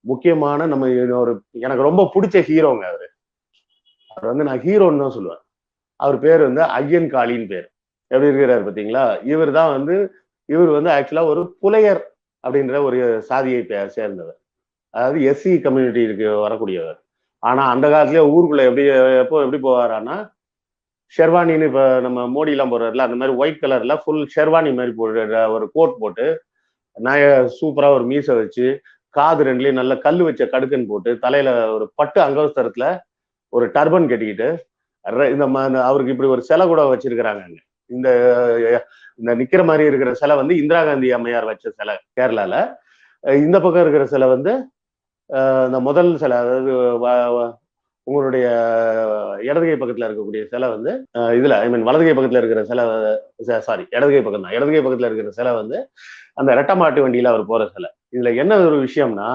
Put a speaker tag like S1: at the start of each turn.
S1: முக்கியமான நம்ம ஒரு எனக்கு ரொம்ப பிடிச்ச ஹீரோங்க அவரு. அவர் வந்து நான் ஹீரோன்னு தான் சொல்லுவேன். அவர் பேர் வந்து ஐயன் காளின்னு பேர். எப்படி இருக்கிறாரு பார்த்தீங்களா? இவர் வந்து ஆக்சுவலா ஒரு புலையர் அப்படின்ற ஒரு சாதியை சேர்ந்தவர். அதாவது எஸ்சி கம்யூனிட்டிக்கு வரக்கூடியவர். ஆனா அந்த காலத்திலேயே ஊருக்குள்ள எப்படி போவாரான்னா, ஷெர்வானின்னு இப்ப நம்ம மோடி எல்லாம் போடுறாருல, அந்த மாதிரி ஒயிட் கலர்ல ஃபுல் ஷெர்வானி மாதிரி போட்டு ஒரு கோட் போட்டு, சூப்பரா ஒரு மீசை வச்சு, காது ரெண்டுலயும் நல்ல கல்லு வச்ச கடுக்கன் போட்டு, தலையில ஒரு பட்டு அங்கவஸ்திரத்துல ஒரு டர்பன் கட்டிக்கிட்டு, அவருக்கு இப்படி ஒரு சிலை கூட வச்சிருக்கிறாங்க அங்க. இந்த இந்த நிக்கிற மாதிரி இருக்கிற சிலை வந்து இந்திரா காந்தி அம்மையார் வச்ச சிலை கேரளால. இந்த பக்கம் இருக்கிற சிலை வந்து இந்த முதல் சிலை, அதாவது உங்களுடைய இடதுகை பக்கத்துல இருக்கக்கூடிய சிலை வந்து இதுல ஐ மீன் வலதுகை பக்கத்துல இருக்கிற சிலை, சாரி இடதுகை பக்கம் தான், இடதுகை பக்கத்துல இருக்கிற சிலை வந்து அந்த ரெட்ட மாட்டு வண்டியில அவர் போற சிலை. இதுல என்ன ஒரு விஷயம்னா,